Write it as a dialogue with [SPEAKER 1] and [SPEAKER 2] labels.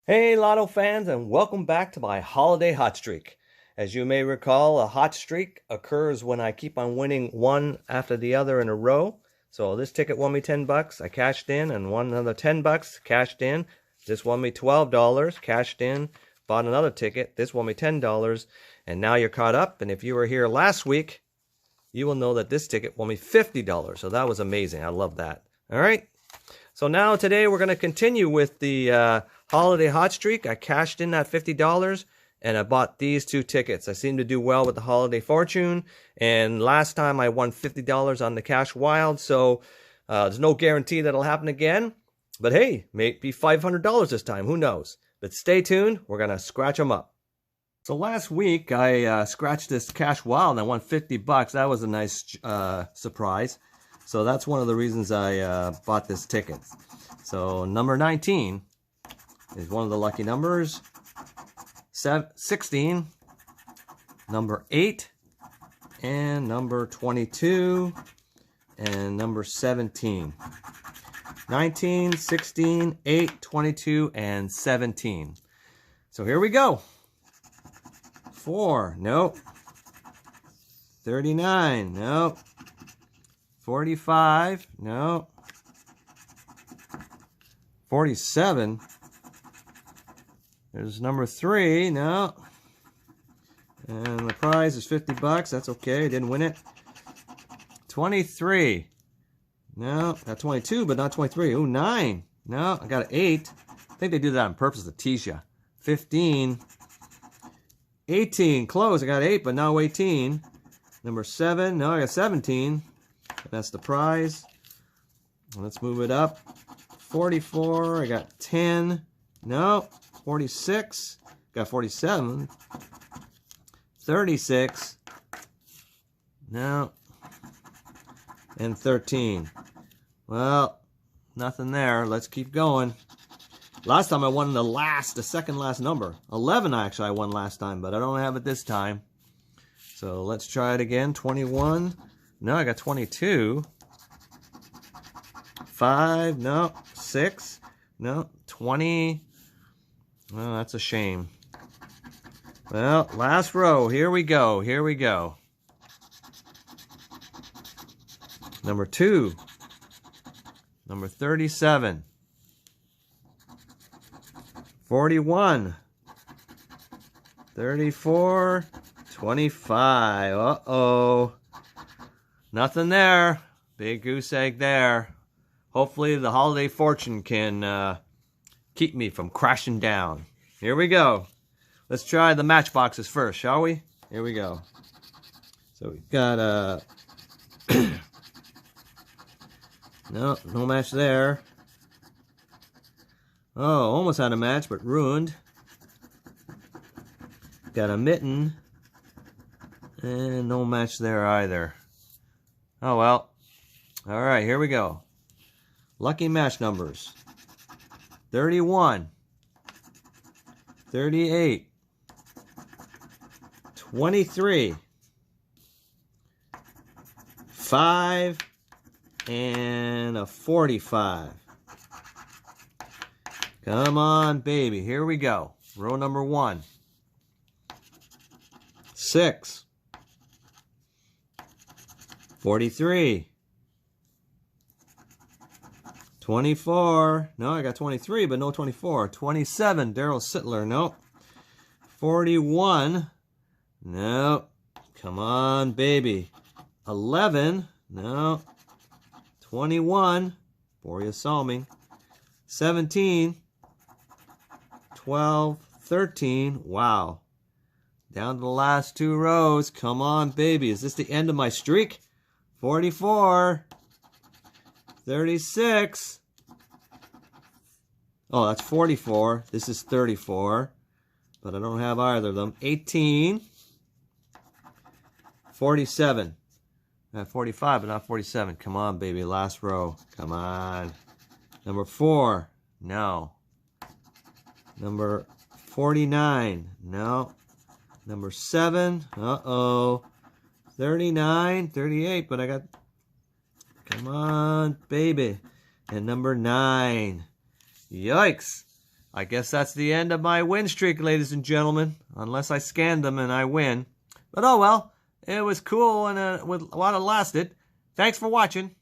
[SPEAKER 1] Hey Lotto fans, and welcome back to my holiday hot streak. As you may recall, a hot streak occurs when I keep on winning one after the other in a row. So this ticket won me 10 bucks, I cashed in and won another 10 bucks, cashed in. This won me $12, cashed in, bought another ticket. This won me $10, and now you're caught up. And if you were here last week, you will know that this ticket won me $50. So that was amazing. I love that. All right. So now today we're going to continue with the holiday hot streak. I cashed in that $50 and I bought these two tickets. I seem to do well with the holiday fortune, and last time I won $50 on the cash wild, so there's no guarantee that'll happen again. But hey, maybe $500 this time, who knows? But stay tuned, we're going to scratch them up. So last week I scratched this cash wild and I won 50 bucks. That was a nice surprise. So that's one of the reasons I bought this ticket. So number 19 is one of the lucky numbers. 16, number 8, and number 22, and number 17. 19, 16, 8, 22, and 17. So here we go. 4, nope. 39, nope. 45, no. 47. There's number 3, no. And the prize is 50 bucks. That's okay. Didn't win it. 23. No, got 22, but not 23. Ooh, 9. No, I got an 8. I think they do that on purpose to tease you. 15. 18. Close. I got 8, but now 18. Number 7. No, I got 17. That's the prize. Let's move it up. 44. I got 10. No. 46. Got 47. 36. No. And 13. Well, nothing there. Let's keep going. Last time I won the second last number. 11 actually I won last time, but I don't have it this time. So let's try it again. 21. No, I got 22. 5, no. 6, no. 20. Well, that's a shame. Well, last row. Here we go. Here we go. Number 2. Number 37. 41. 34. 25. Uh-oh. Nothing there. Big goose egg there. Hopefully the holiday fortune can keep me from crashing down. Here we go. Let's try the matchboxes first, shall we? Here we go. So we've got no match there. Oh, almost had a match, but ruined. Got a mitten. And no match there either. Oh well. Alright, here we go. Lucky match numbers. 31. 38. 23. 5. And a 45. Come on, baby. Here we go. Row number 1. 6. 43. 24. No, I got 23, but no 24. 27. Daryl Sittler. Nope. 41. No. Come on, baby. 11. No. 21. Boria Salming. 17. 12. 13. Wow. Down to the last 2 rows. Come on, baby. Is this the end of my streak? 44. 36. Oh, that's 44. This is 34. But I don't have either of them. 18. 47. I have 45, but not 47. Come on, baby. Last row. Come on. Number 4. No. Number 49. No. Number 7. Uh-oh. 39. 38, but I got... Come on, baby. And number 9. Yikes. I guess that's the end of my win streak, ladies and gentlemen. Unless I scan them and I win. But oh well, it was cool and while it lasted. Thanks for watching.